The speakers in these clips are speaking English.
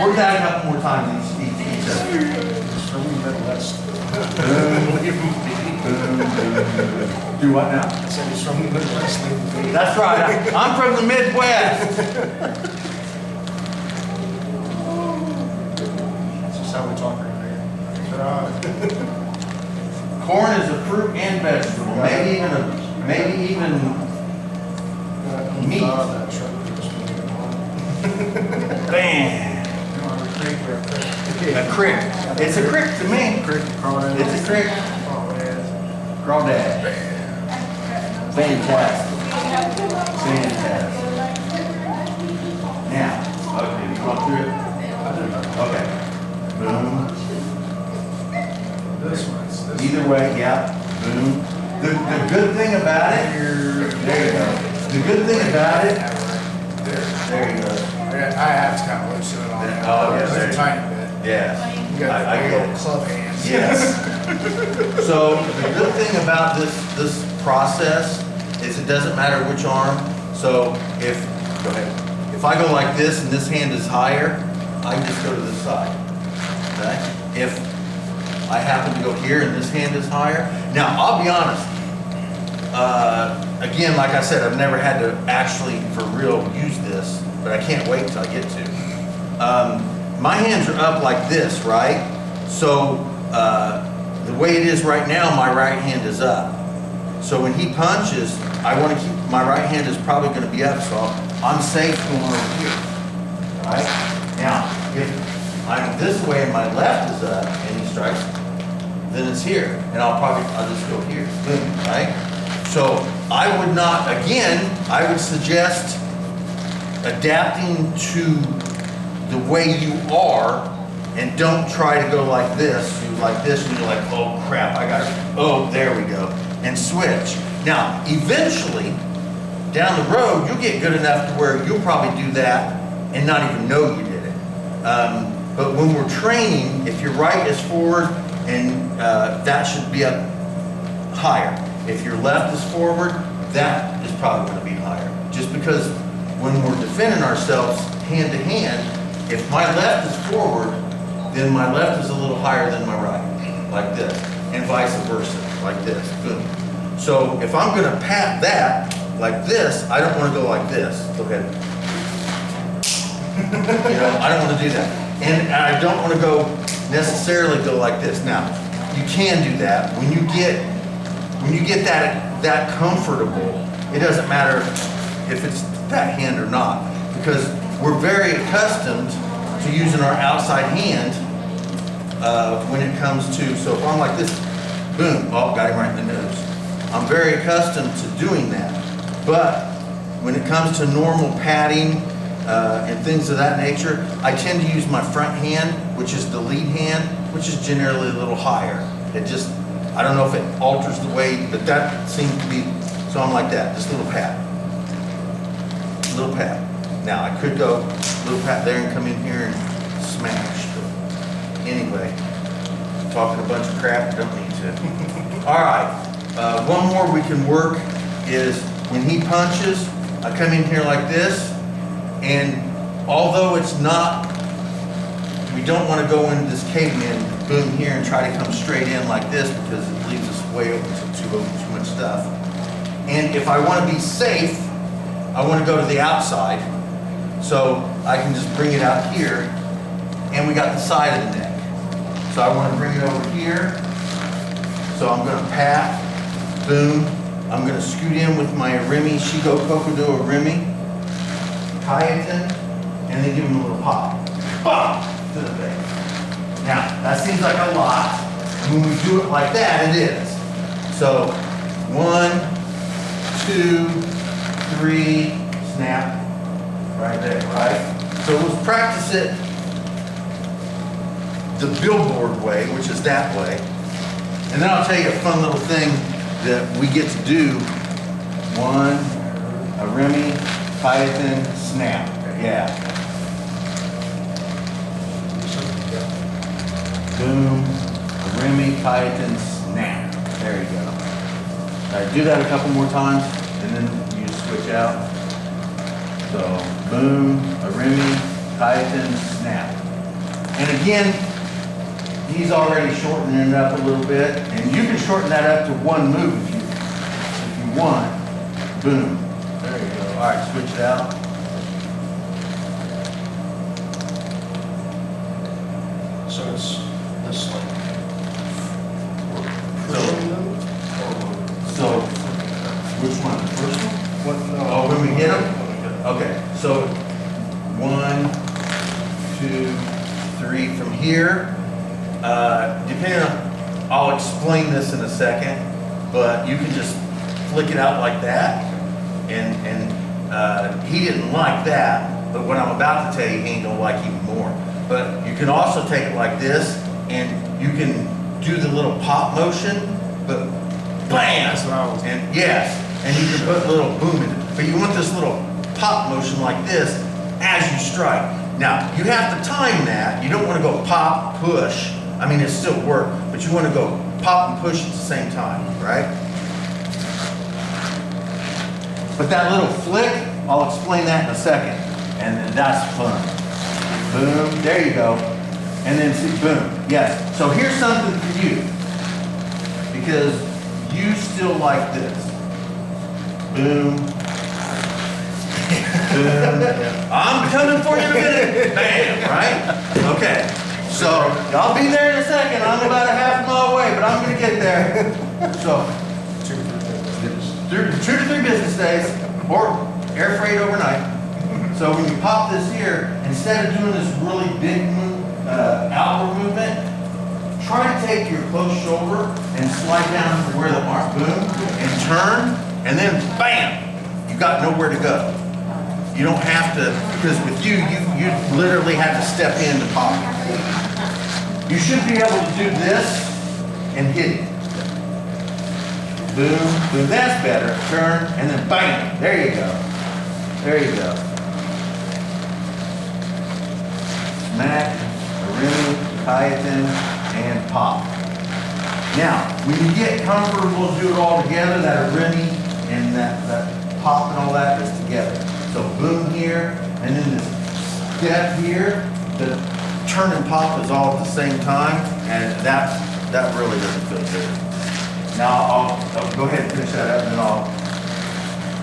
Work that a couple more times each other. From the Midwest. Do what now? I said he's from the Midwest. That's right. I'm from the Midwest. That's just how we talk right there. Corn is a fruit and vegetable. Maybe even meat. Bam. A crick. It's a crick to me. It's a crick. Crawdad. Fantastic. Fantastic. Now, okay, you want through it? Okay. Boom. This one's this. Either way, yeah. Boom. The good thing about it, there you go. The good thing about it, there you go. I have to kind of loosen it on there. Oh, yeah, Just there a you tiny bit. Yeah. You got I get little it. club hands. Yes. So the good thing about this process is it doesn't matter which arm. So go ahead. If I go like this and this hand is higher, I can just go to this side. Okay? If I happen to go here and this hand is higher. Now, I'll be honest. Again, like I said, I've never had to actually, for real, use this, but I can't wait till I get to. My hands are up like this, right? So the way it is right now, my right hand is up. So when he punches, I want to keep, my right hand is probably going to be up, so I'm safe going over here, right? Now, if I'm this way and my left is up and he strikes, then it's here, and I'll just go here, boom, right? So I would not, again, I would suggest adapting to the way you are, and don't try to go like this. You like this, and you're like, oh crap, I got it. Oh, there we go, and switch. Now, eventually, down the road, you'll get good enough to where you'll probably do that and not even know you did it. But when we're training, if your right is forward, and that should be up higher. If your left is forward, that is probably going to be higher. Just because when we're defending ourselves hand to hand, if my left is forward, then my left is a little higher than my right, like this, and vice versa, like this, boom. So if I'm going to pat that like this, I don't want to go like this. Go ahead. I don't want to do that. And I don't want to necessarily go like this. Now, you can do that. When you get that comfortable, it doesn't matter if it's that hand or not, because we're very accustomed to using our outside hand when it comes to, so if I'm like this, boom, oh, got him right in the nose. I'm very accustomed to doing that. But when it comes to normal patting and things of that nature, I tend to use my front hand, which is the lead hand, which is generally a little higher. It just, I don't know if it alters the weight, but that seems to be, so I'm like that, just a little pat. Little pat. Now I could go little pat there and come in here and smash. But anyway, talking a bunch of crap, don't need to. All right, one more we can work is when he punches, I come in here like this, and although it's not, we don't want to go into this caveman boom here and try to come straight in like this because it leaves us way open to too much stuff. And if I want to be safe, I want to go to the outside. So I can just bring it out here, and we got the side of the neck. So I want to bring it over here. So I'm going to pat, boom. I'm going to scoot in with my remy, Shigo Kokudo remy, Kayaten, and then give him a little pop. Pop! To the face. Now, that seems like a lot. When we do it like that, it is. So, 1, 2, 3, snap. Right there, right? So let's practice it the billboard way, which is that way. And then I'll tell you a fun little thing that we get to do. 1, a remy, Kayaten, snap. Yeah. Boom, a remy, Kayaten, snap. There you go. All right, do that a couple more times, and then you just switch out. So, boom, a remy, Kayaten, snap. And again, he's already shortening it up a little bit, and you can shorten that up to one move if you want. Boom. There you go. All right, switch it out. So it's this like. So, which one? The first one? What? No. Oh, when we hit them? When we hit 'em. Okay, so 1, 2, 3 from here. Depending on, I'll explain this in a second, but you can just flick it out like that. And he didn't like that, but what I'm about to tell you, he ain't gonna like even more. But you can also take it like this, and you can do the little pop motion, but bam! That's what I was. And yes, and you can put a little boom in it. But you want this little pop motion like this as you strike. Now, you have to time that. You don't want to go pop, push. I mean, it still work, but you want to go pop and push at the same time, right? But that little flick, I'll explain that in a second. And then that's fun. Boom, there you go. And then see, boom, yes. So here's something for you. Because you still like this. Boom. Boom. I'm coming for you in a minute. Bam, right? Okay. So, I'll be there in a second. I'm about a half mile away, but I'm going to get there. So, 2 to 3 business days, or air freight overnight. So when you pop this here, instead of doing this really big move, outward movement, try to take your close shoulder and slide down to where the arm, boom, and turn, and then bam, you got nowhere to go. You don't have to, because with you literally have to step in to pop. You should be able to do this and hit it. Boom, boom, that's better. Turn, and then bam, there you go. There you go. Smack, remy, chitin, and pop. Now, when you get comfortable to do it all together, that remy and that pop and all that is together. So boom here, and then this step here, the turn and pop is all at the same time, and that really doesn't feel good. Now I'll go ahead and finish that up, and then I'll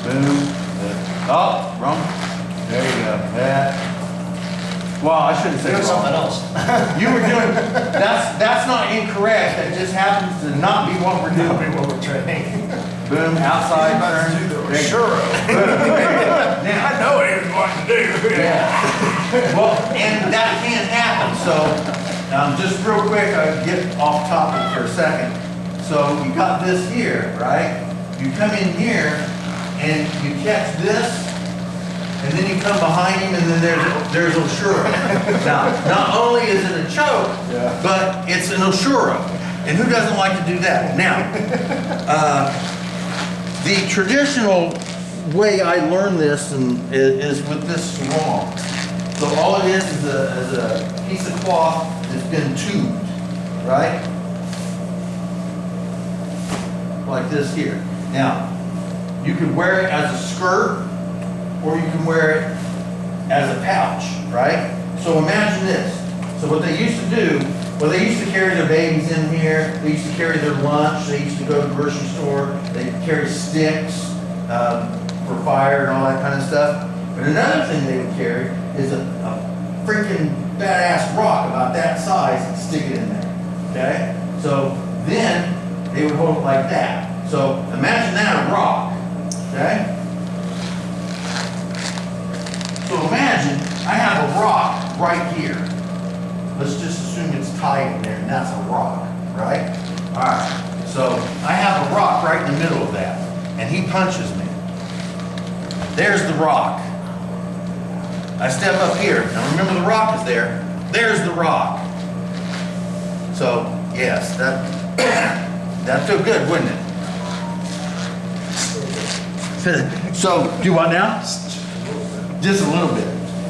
boom. Oh, wrong. There you go. That. Well, I shouldn't say Doing wrong. something else. You were doing. That's not incorrect. That just happens to not be what we're doing. What we're training. Boom. Outside turn. Sure. Now, I know what he was going to do. yeah. Well, and that can happen. So, just real quick, I get off topic for a second. So you got this here, right? You come in here and you catch this, and then you come behind him, and then there's Oshura. Now, not only is it a choke, Yeah. but it's an Oshura. And who doesn't like to do that? Now, the traditional way I learned this is with this sarong. So all it is a piece of cloth that's been tubed, right? Like this here. Now, you can wear it as a skirt, or you can wear it as a pouch, right? So imagine this. So what they used to do, well, they used to carry their babies in here, they used to carry their lunch, they used to go to the grocery store, they'd carry sticks for fire and all that kind of stuff. But another thing they would carry is a freaking badass rock about that size and stick it in there, okay? So then they would hold it like that. So imagine that a rock, okay? So imagine I have a rock right here. Let's just assume it's tied in there, and that's a rock, right? All right, so I have a rock right in the middle of that, and he punches me. There's the rock. I step up here. Now remember the rock is there. There's the rock. So, yes, that'd feel good, wouldn't it? So, do what now? Just a little bit.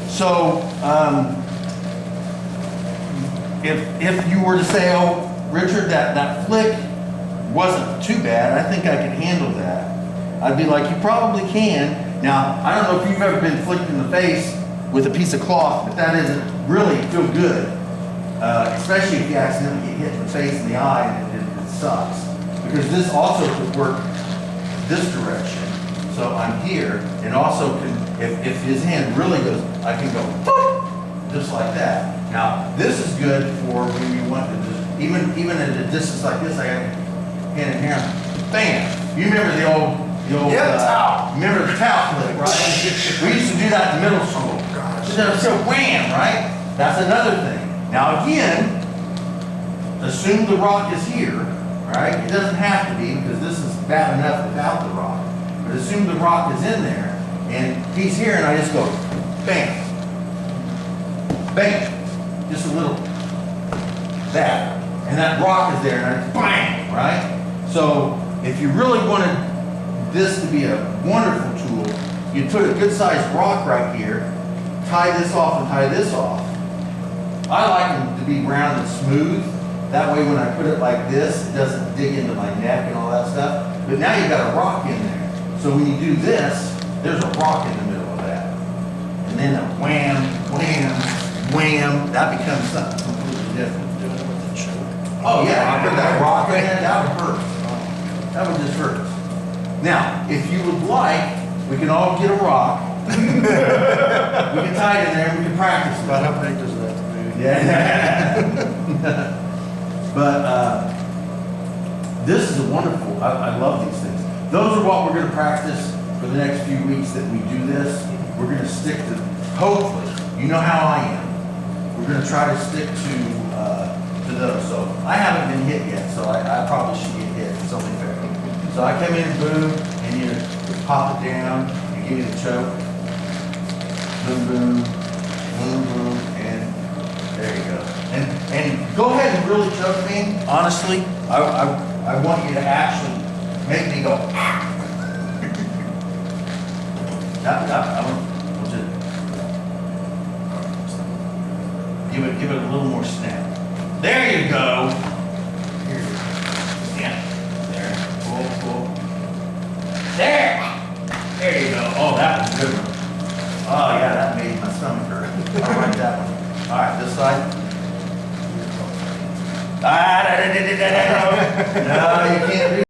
So, if you were to say, oh, Richard, that flick wasn't too bad, I think I could handle that, I'd be like, you probably can. Now, I don't know if you've ever been flicked in the face with a piece of cloth, but that doesn't really feel good. especially if you accidentally get hit in the face and the eye, and it sucks. Because this also could work this direction. So I'm here, and also can, if his hand really goes, I can go boop, just like that. Now, this is good for when you want to just, even at a distance like this, I got hand in hand, bam. You remember the old, towel. Remember the towel flip, right? We used to do that in middle school. So wham, right? That's another thing. Now again, assume the rock is here, right? It doesn't have to be, because this is bad enough without the rock. But assume the rock is in there, and he's here, and I just go, bam, bam, just a little, that. And that rock is there, and I bang, right? So if you really wanted this to be a wonderful tool, you'd put a good sized rock right here, tie this off and tie this off. I like them to be round and smooth. That way when I put it like this, it doesn't dig into my neck and all that stuff. But now you've got a rock in there. So when you do this, there's a rock in the middle of that. And then a wham, wham, wham, that becomes something completely different. Oh yeah, I put that rock in there, that would hurt. That would just hurt. Now, if you would like, we can all get a rock. We can tie it in there and we can practice it. About how big does that have to be? Yeah. But this is a wonderful, I love these things. Those are what we're going to practice for the next few weeks that we do this. We're going to stick to, hopefully, you know how I am. We're going to try to stick to those. So I haven't been hit yet, so I probably should get hit. It's only fair. So I come in, boom, and you pop it down, you give me the choke. Boom, boom, boom, boom, and there you go. And go ahead and really choke me. Honestly, I want you to actually make me go. I want you to give it a little more snap. There you go. Here. Yeah. There. Pull. There you go. Oh, that was a good one. Oh yeah, that made my stomach hurt. I like that one. All right, this side. No, you can't do